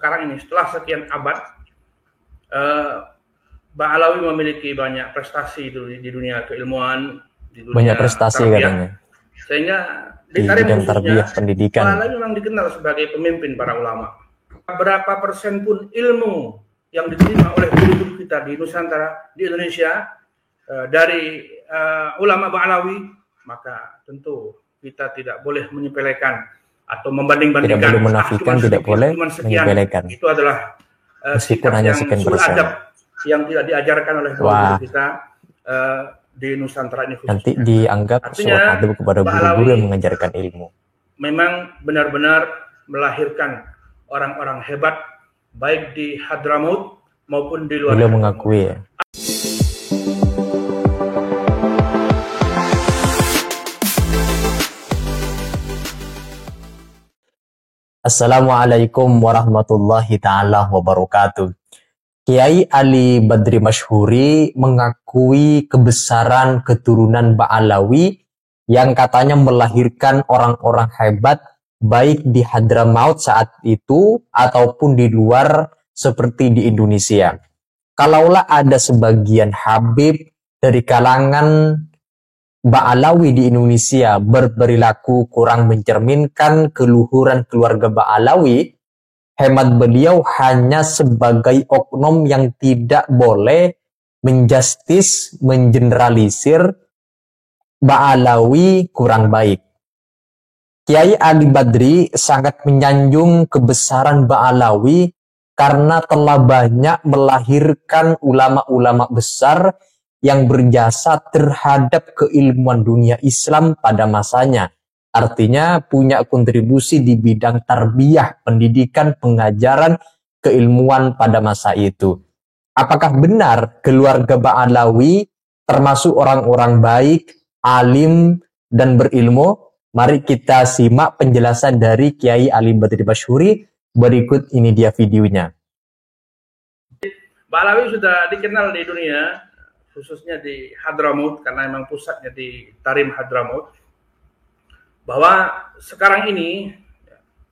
sekarang ini setelah sekian abad, Ba'alawi memiliki banyak prestasi di dunia keilmuan, di dunia banyak prestasi tarbiyah, katanya. Sehingga di bidang tarbiyah pendidikan. Ba'alawi memang dikenal sebagai pemimpin para ulama. Berapa persen pun ilmu yang diterima oleh guru-guru kita di Nusantara, di Indonesia, dari ulama Ba'alawi, maka tentu kita tidak boleh menyepelekan atau membanding-bandingkan. Tidak boleh menafikan, tidak boleh menyepelekan. Itu adalah meskipun hanya sekian persen yang tidak diajarkan oleh guru-guru kita di Nusantara ini khususnya. Nanti dianggap soal adab kepada guru-guru yang mengajarkan ilmu. Memang benar-benar melahirkan orang-orang hebat baik di Hadramaut maupun di luar. Beliau mengakui ya. Assalamualaikum warahmatullahi ta'ala wabarakatuh. Kiai Ali Badri Masyhuri mengakui kebesaran keturunan Ba'alawi yang katanya melahirkan orang-orang hebat baik di Hadramaut saat itu ataupun di luar seperti di Indonesia. Kalaulah ada sebagian habib dari kalangan Ba'alawi di Indonesia berperilaku kurang mencerminkan keluhuran keluarga Ba'alawi, hemat beliau hanya sebagai oknum yang tidak boleh menjustis, mengeneralisir Ba'alawi kurang baik. Kiai Ali Badri sangat menyanjung kebesaran Ba'alawi karena telah banyak melahirkan ulama-ulama besar yang berjasa terhadap keilmuan dunia Islam pada masanya. Artinya punya kontribusi di bidang tarbiyah, pendidikan, pengajaran, keilmuan pada masa itu. Apakah benar keluarga Ba'alawi termasuk orang-orang baik, alim, dan berilmu? Mari kita simak penjelasan dari Kiai Ali Badri Masyhuri. Berikut ini dia videonya. Ba'alawi sudah dikenal di dunia, khususnya di Hadramaut, karena memang pusatnya di Tarim Hadramaut, bahwa sekarang ini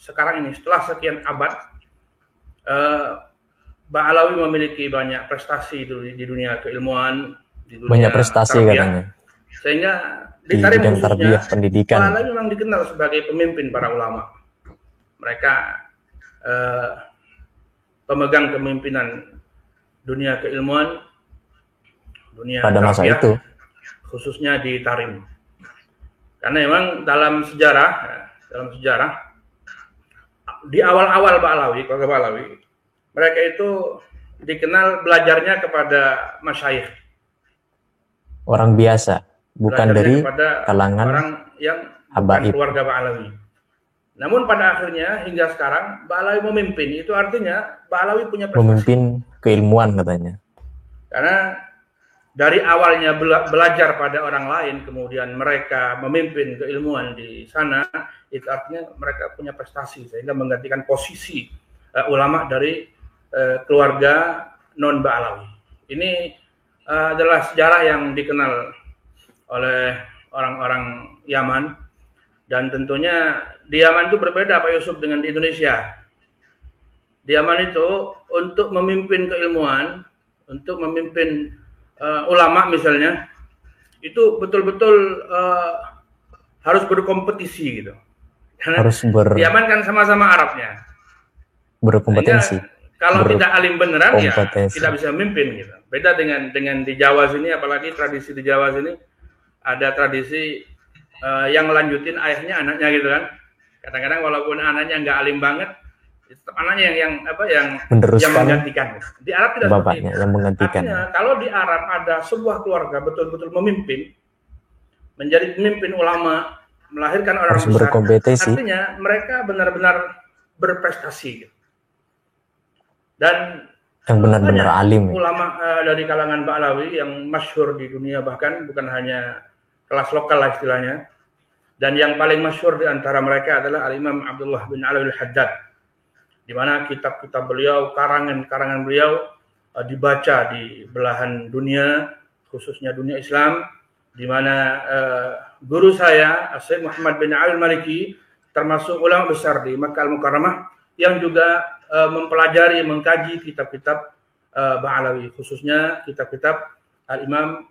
setelah sekian abad, Ba'alawi memiliki banyak prestasi di dunia keilmuan, di dunia banyak prestasi tarbiyah, katanya. Sehingga di bidang tarbiyah pendidikan. Ba'alawi memang dikenal sebagai pemimpin para ulama. Mereka pemegang kepemimpinan dunia keilmuan, dunia pada masa tarbiyah, itu, khususnya di Tarim. Karena memang dalam sejarah di awal-awal keluarga Ba'alawi, mereka itu dikenal belajarnya kepada masyayikh, orang biasa, bukan dari kalangan orang yang bukan keluarga Ba'alawi. Namun pada akhirnya hingga sekarang Ba'alawi memimpin, itu artinya Ba'alawi punya prestasi. Memimpin keilmuan katanya. Karena dari awalnya belajar pada orang lain, kemudian mereka memimpin keilmuan di sana, itu artinya mereka punya prestasi sehingga menggantikan posisi ulama dari keluarga non Ba'alawi. Ini adalah sejarah yang dikenal oleh orang-orang Yaman, dan tentunya di Yaman itu berbeda Pak Yusuf dengan di Indonesia. Di Yaman itu untuk memimpin keilmuan, untuk memimpin ulama misalnya, itu betul-betul harus berkompetisi gitu. Karena di Yaman kan sama-sama Arabnya. Berkompetensi. Kalau tidak alim beneran ya tidak bisa memimpin gitu. Beda dengan di Jawa sini, apalagi tradisi di Jawa sini ada tradisi yang lanjutin ayahnya anaknya gitu kan. Kadang-kadang walaupun anaknya nggak alim banget, tetap anaknya yang menggantikan. Di Arab tidak bapaknya yang menggantikan. Artinya, kalau di Arab ada sebuah keluarga betul-betul memimpin, menjadi pemimpin ulama, melahirkan orang besar, artinya mereka benar-benar berprestasi. Dan yang benar-benar alim. Ulama dari kalangan Ba'alawi yang masyhur di dunia, bahkan bukan hanya kelas lokal lah istilahnya. Dan yang paling masyhur di antara mereka adalah Al-Imam Abdullah bin Alwi Al-Haddad, di mana kitab-kitab beliau, karangan-karangan beliau dibaca di belahan dunia, khususnya dunia Islam, di mana guru saya, Syekh Muhammad bin Ali Al-Maliki, termasuk ulama besar di Makkah Al-Mukarramah, yang juga mempelajari, mengkaji kitab-kitab Ba'alawi, khususnya kitab-kitab Al-Imam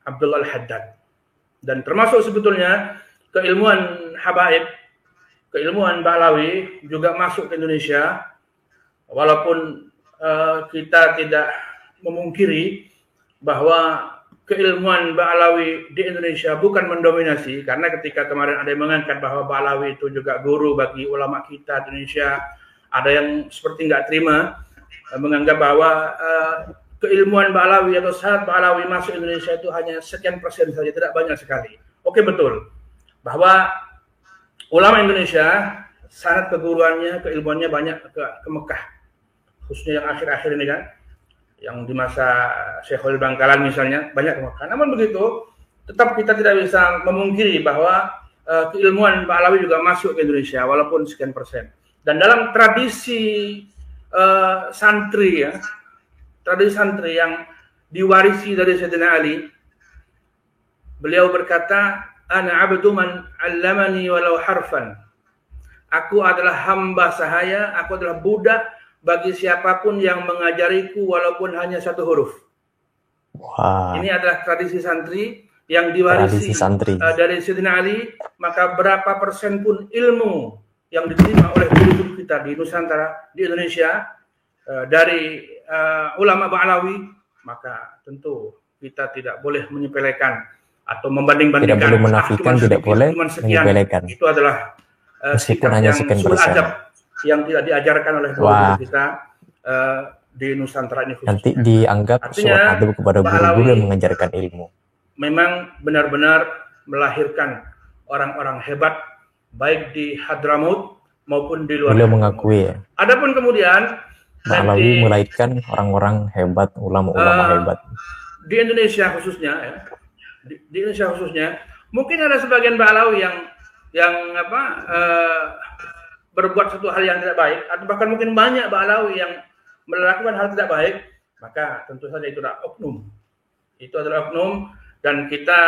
Abdullah Al-Haddad. Dan termasuk sebetulnya keilmuan habaib, keilmuan Ba'alawi juga masuk ke Indonesia, walaupun kita tidak memungkiri bahwa keilmuan Ba'alawi di Indonesia bukan mendominasi, karena ketika kemarin ada yang mengangkat bahwa Ba'alawi itu juga guru bagi ulama kita di Indonesia, ada yang seperti nggak terima, menganggap bahwa keilmuan Ba'alawi atau sanad Ba'alawi masuk Indonesia itu hanya sekian persen saja, tidak banyak sekali. Oke, betul bahwa ulama Indonesia sanad keguruannya, keilmuannya banyak ke Mekah, khususnya yang akhir-akhir ini kan, yang di masa Syekhul Bangkalan misalnya banyak ke Mekah. Namun begitu, tetap kita tidak bisa memungkiri bahwa keilmuan Ba'alawi juga masuk ke Indonesia walaupun sekian persen. Dan dalam tradisi santri ya, tradisi santri yang diwarisi dari Sayyidina Ali, beliau berkata, ana abdu man 'allamani walau harfan. Aku adalah hamba sahaya, aku adalah budak bagi siapapun yang mengajariku walaupun hanya satu huruf. Wah. Ini adalah tradisi santri yang diwarisi dari Sayyidina Ali, maka berapa persen pun ilmu yang diterima oleh guru-guru kita di Nusantara, di Indonesia, dari ulama Ba'alawi, maka tentu kita tidak boleh menyepelekan atau membanding-bandingkan. Tidak boleh menafikan, tidak boleh menyepelekan. Itu adalah meskipun hanya sekian persen yang tidak diajarkan oleh guru-guru kita di Nusantara ini khususnya. Nanti dianggap soal adab kepada guru-guru yang mengajarkan ilmu. Memang benar-benar melahirkan orang-orang hebat, baik di Hadramaut maupun di luar. Beliau mengakui ya. Adapun kemudian Ba'alawi melahirkan orang-orang hebat, ulama-ulama hebat. Di Indonesia khususnya ya, di Indonesia khususnya, mungkin ada sebagian Ba'alawi yang berbuat suatu hal yang tidak baik, atau bahkan mungkin banyak Ba'alawi yang melakukan hal tidak baik, maka tentu saja itu adalah oknum. Itu adalah oknum, dan kita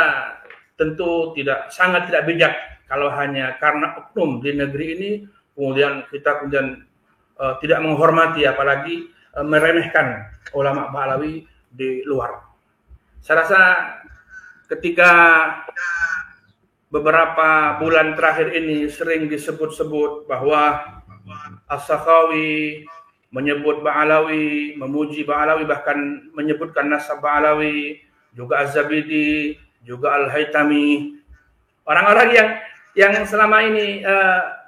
tentu sangat tidak bijak kalau hanya karena oknum di negeri ini kemudian kita tidak menghormati, apalagi meremehkan ulama Ba'alawi di luar. Saya rasa ketika beberapa bulan terakhir ini sering disebut-sebut bahwa As-Sakhawi menyebut Ba'alawi, memuji Ba'alawi, bahkan menyebutkan nasab Ba'alawi, juga Az-Zabidi, juga Al-Haytami. Orang-orang yang selama ini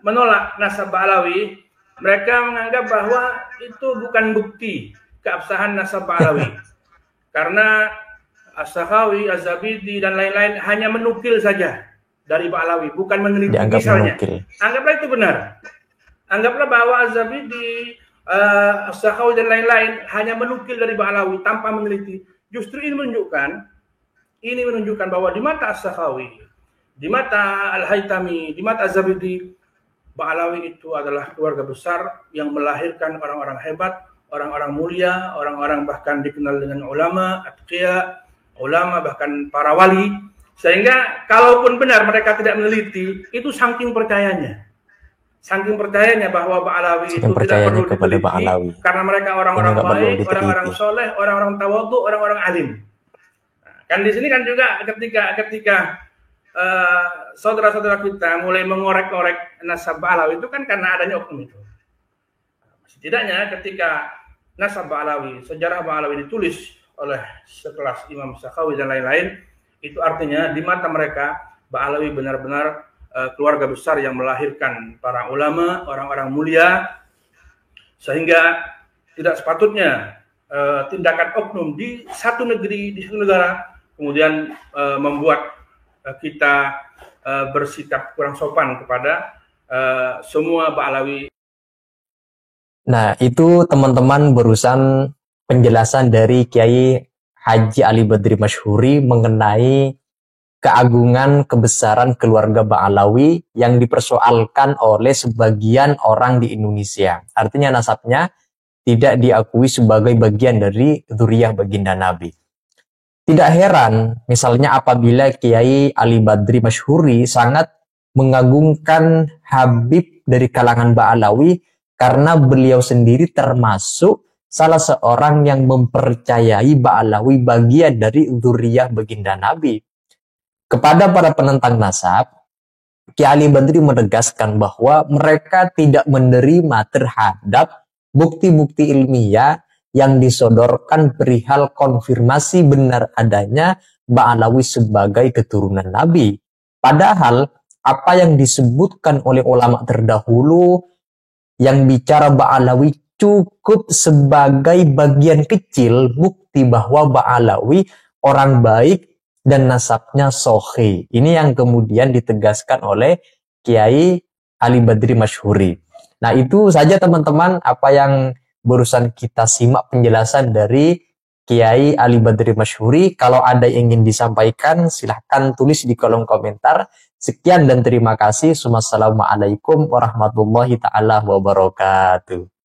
menolak nasab Ba'alawi, mereka menganggap bahwa itu bukan bukti keabsahan nasab Ba'alawi. Karena As-Sakhawi, Az-Zabidi, dan lain-lain hanya menukil saja dari Ba'alawi, bukan meneliti. Misalnya, anggaplah itu benar. Anggaplah bahwa Az-Zabidi, As-Sakhawi, dan lain-lain hanya menukil dari Ba'alawi tanpa meneliti. Justru ini menunjukkan bahwa di mata As-Sakhawi, di mata Al-Haytami, di mata Az-Zabidi, Ba'alawi itu adalah keluarga besar yang melahirkan orang-orang hebat, orang-orang mulia, orang-orang bahkan dikenal dengan ulama, atqiya, ulama, bahkan para wali. Sehingga kalaupun benar mereka tidak meneliti, itu saking percayanya. Saking percayanya bahwa Ba'alawi itu tidak perlu diteliti, karena mereka orang-orang baik, orang-orang soleh, orang-orang tawadhu, orang-orang alim. Nah, kan di sini kan juga ketika saudara-saudara kita mulai mengorek-orek nasab Ba'alawi itu kan karena adanya oknum itu. Setidaknya ketika nasab Ba'alawi, sejarah Ba'alawi ditulis oleh sekelas Imam Sakhawi dan lain-lain, itu artinya di mata mereka Ba'alawi benar-benar keluarga besar yang melahirkan para ulama, orang-orang mulia, sehingga tidak sepatutnya tindakan oknum di satu negeri, di satu negara kemudian membuat kita bersikap kurang sopan kepada semua Ba'alawi. Nah, itu teman-teman barusan penjelasan dari Kiai Haji Ali Badri Masyhuri mengenai keagungan kebesaran keluarga Ba'alawi yang dipersoalkan oleh sebagian orang di Indonesia. Artinya nasabnya tidak diakui sebagai bagian dari dzurriyyah baginda Nabi. Tidak heran misalnya apabila Kiai Ali Badri Masyhuri sangat mengagungkan Habib dari kalangan Ba'alawi karena beliau sendiri termasuk salah seorang yang mempercayai Ba'alawi bagian dari dzurriyyah baginda Nabi. Kepada para penentang nasab, Kiai Ali Badri menegaskan bahwa mereka tidak menerima terhadap bukti-bukti ilmiah yang disodorkan perihal konfirmasi benar adanya Ba'alawi sebagai keturunan Nabi. Padahal apa yang disebutkan oleh ulama terdahulu yang bicara Ba'alawi cukup sebagai bagian kecil bukti bahwa Ba'alawi orang baik dan nasabnya sohih. Ini yang kemudian ditegaskan oleh Kiai Ali Badri Masyhuri. Nah, itu saja teman-teman apa yang barusan kita simak penjelasan dari Kiai Ali Badri Masyhuri. Kalau ada yang ingin disampaikan, silahkan tulis di kolom komentar. Sekian dan terima kasih. Wassalamualaikum warahmatullahi taala wabarakatuh.